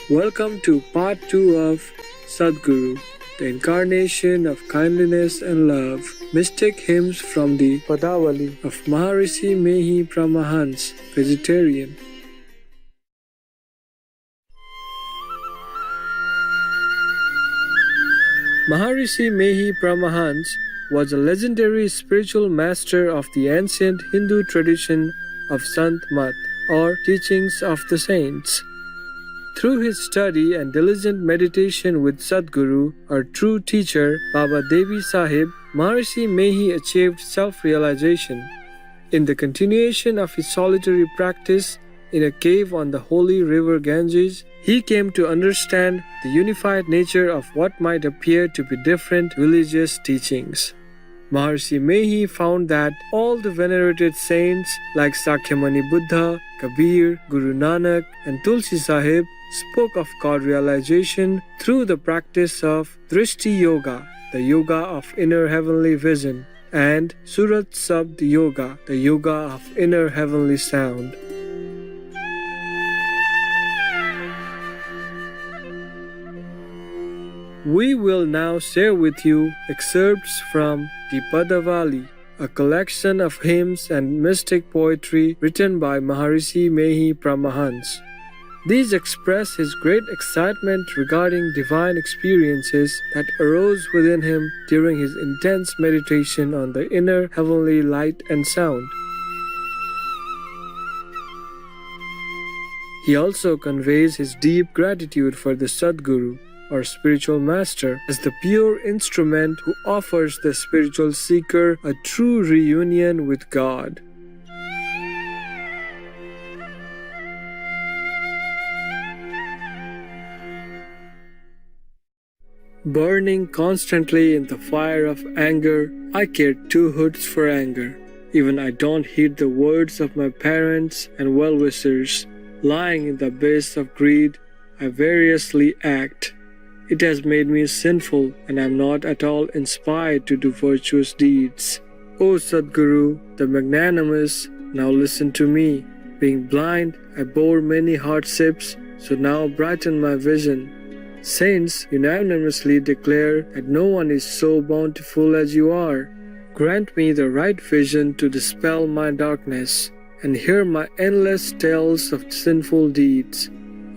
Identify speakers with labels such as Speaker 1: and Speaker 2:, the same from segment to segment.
Speaker 1: Welcome to part 2 of Sadguru, the incarnation of kindliness and love, mystic hymns from the Padavali of Maharshi Mehi Pramahans, vegetarian. Maharshi Mehi Pramahans was a legendary spiritual master of the ancient Hindu tradition of Sant Mat, or teachings of the saints. Through his study and diligent meditation with Sadguru, our true teacher, Baba Devi Sahib, Maharshi Mehi achieved self-realization. In the continuation of his solitary practice in a cave on the holy river Ganges, he came to understand the unified nature of what might appear to be different religious teachings. Maharshi Mehi found that all the venerated saints like Sakyamuni Buddha, Kabir, Guru Nanak, and Tulsi Sahib spoke of God realization through the practice of Drishti Yoga, the yoga of inner heavenly vision, and Surat Sabd Yoga, the yoga of inner heavenly sound. We will now share with you excerpts from the Padavali, a collection of hymns and mystic poetry written by Maharshi Mehi Pramahans. These express his great excitement regarding divine experiences that arose within him during his intense meditation on the inner heavenly light and sound. He also conveys his deep gratitude for the Sadguru, or spiritual master, as the pure instrument who offers the spiritual seeker a true reunion with God. Burning constantly in the fire of anger, I care two hoots for anger. Even I don't heed the words of my parents and well-wishers. Lying in the abyss of greed, I variously act. It has made me sinful, and I am not at all inspired to do virtuous deeds. O Sadguru, the magnanimous, now listen to me. Being blind, I bore many hardships, so now brighten my vision. Saints unanimously declare that no one is so bountiful as you are. Grant me the right vision to dispel my darkness, and hear my endless tales of sinful deeds,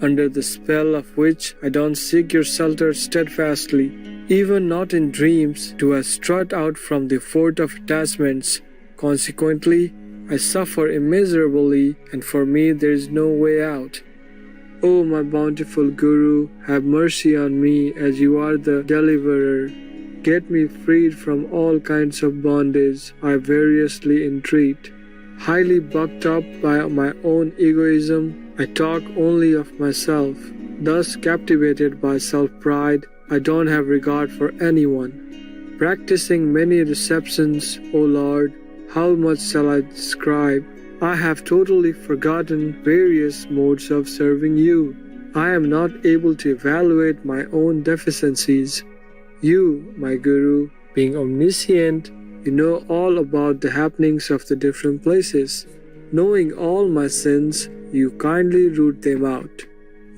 Speaker 1: under the spell of which I don't seek your shelter steadfastly. Even not in dreams do I strut out from the fort of attachments. Consequently, I suffer immeasurably, and for me there is no way out. O my bountiful Guru, have mercy on me as you are the deliverer. Get me freed from all kinds of bondage I variously entreat. Highly bucked up by my own egoism, I talk only of myself. Thus captivated by self-pride, I don't have regard for anyone. Practicing many receptions, O Lord, how much shall I describe? I have totally forgotten various modes of serving you. I am not able to evaluate my own deficiencies. You, my Guru, being omniscient, you know all about the happenings of the different places. Knowing all my sins, you kindly root them out.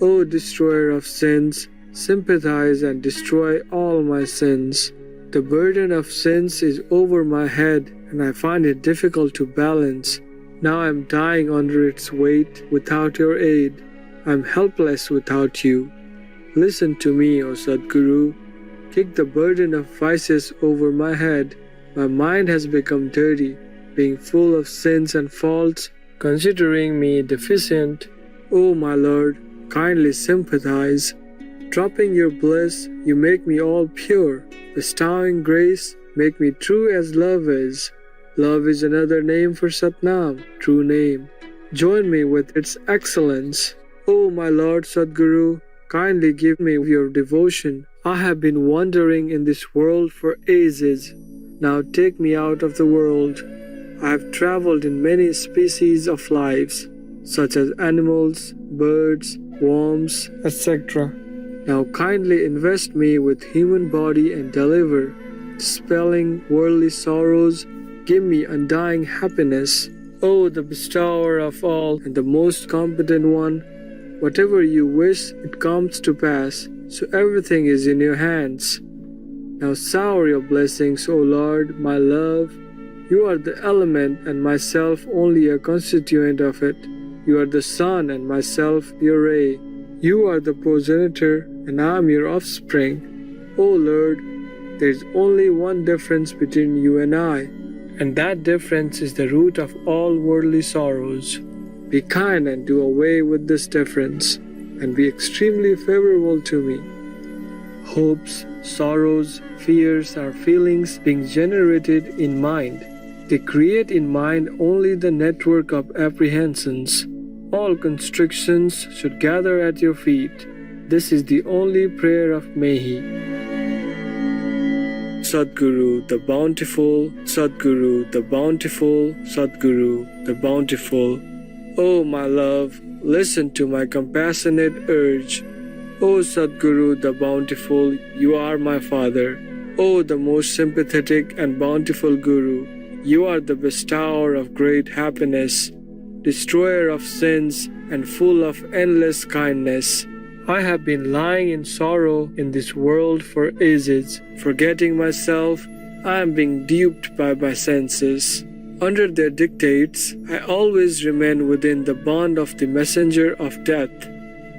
Speaker 1: O destroyer of sins, sympathize and destroy all my sins. The burden of sins is over my head, and I find it difficult to balance. Now I am dying under its weight without your aid. I am helpless without you. Listen to me, O Sadguru. Kick the burden of vices over my head. My mind has become dirty, being full of sins and faults, considering me deficient. O my Lord, kindly sympathize. Dropping your bliss, you make me all pure. Bestowing grace, make me true as love is. Love is another name for Satnam, true name. Join me with its excellence. O my Lord Sadguru, kindly give me your devotion. I have been wandering in this world for ages. Now take me out of the world. I have traveled in many species of lives, such as animals, birds, worms, etc. Now kindly invest me with human body and deliver, dispelling worldly sorrows. Give me undying happiness. O the bestower of all and the most competent one, Whatever you wish, it comes to pass, so everything is in your hands. Now shower your blessings, O Lord, my love. You are the element and myself only a constituent of it. You are the sun and myself your ray. You are the progenitor and I am your offspring. O Lord, there is only one difference between you and I, and that difference is the root of all worldly sorrows. Be kind and do away with this difference, and be extremely favorable to me. Hopes, sorrows, fears are feelings being generated in mind. They create in mind only the network of apprehensions. All constrictions should gather at your feet. This is the only prayer of Mehi. Sadguru the Bountiful, Sadguru the Bountiful, Sadguru the Bountiful. O my love, listen to my compassionate urge. O Sadguru the Bountiful, you are my Father. O the most sympathetic and bountiful Guru, you are the bestower of great happiness, destroyer of sins, and full of endless kindness. I have been lying in sorrow in this world for ages. Forgetting myself, I am being duped by my senses. Under their dictates, I always remain within the bond of the messenger of death,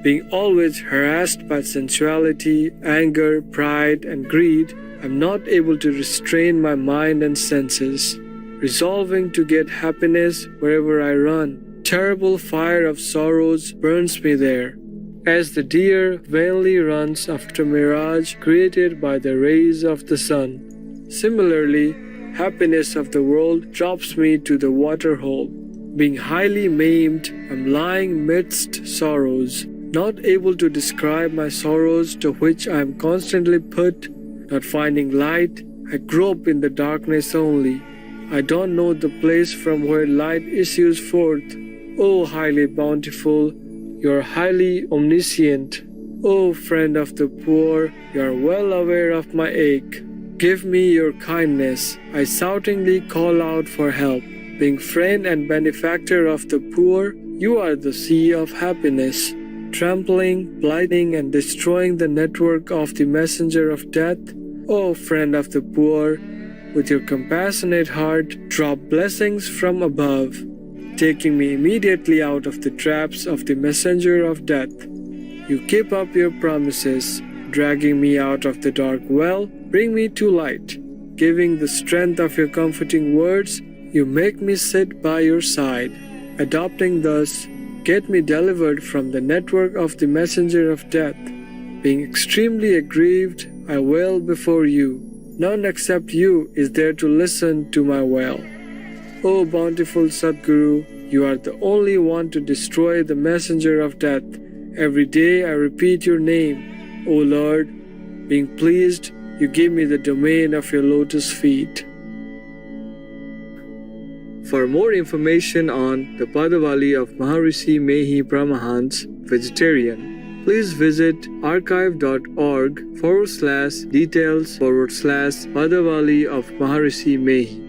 Speaker 1: being always harassed by sensuality, anger, pride, and greed. I am not able to restrain my mind and senses, resolving to get happiness wherever I run. Terrible fire of sorrows burns me there, as the deer vainly runs after mirage created by the rays of the sun. Similarly, happiness of the world drops me to the waterhole. Being highly maimed, I'm lying midst sorrows, not able to describe my sorrows to which I am constantly put. Not finding light, I grope in the darkness only. I don't know the place from where light issues forth. O highly bountiful, you are highly omniscient. O friend of the poor, you are well aware of my ache. Give me your kindness. I shoutingly call out for help. Being friend and benefactor of the poor, you are the sea of happiness. Trampling, blighting, and destroying the network of the messenger of death, O friend of the poor, with your compassionate heart, drop blessings from above, taking me immediately out of the traps of the messenger of death. You keep up your promises, dragging me out of the dark well, bring me to light. Giving the strength of your comforting words, you make me sit by your side. Adopting thus, get me delivered from the network of the messenger of death. Being extremely aggrieved, I wail before you. None except you is there to listen to my wail. O bountiful Sadguru, you are the only one to destroy the messenger of death. Every day I repeat your name. O Lord, being pleased, you give me the domain of your lotus feet. For more information on the Padavali of Maharshi Mehi Brahmahans, vegetarian, please visit archive.org/details/Padavali of Maharshi Mehi.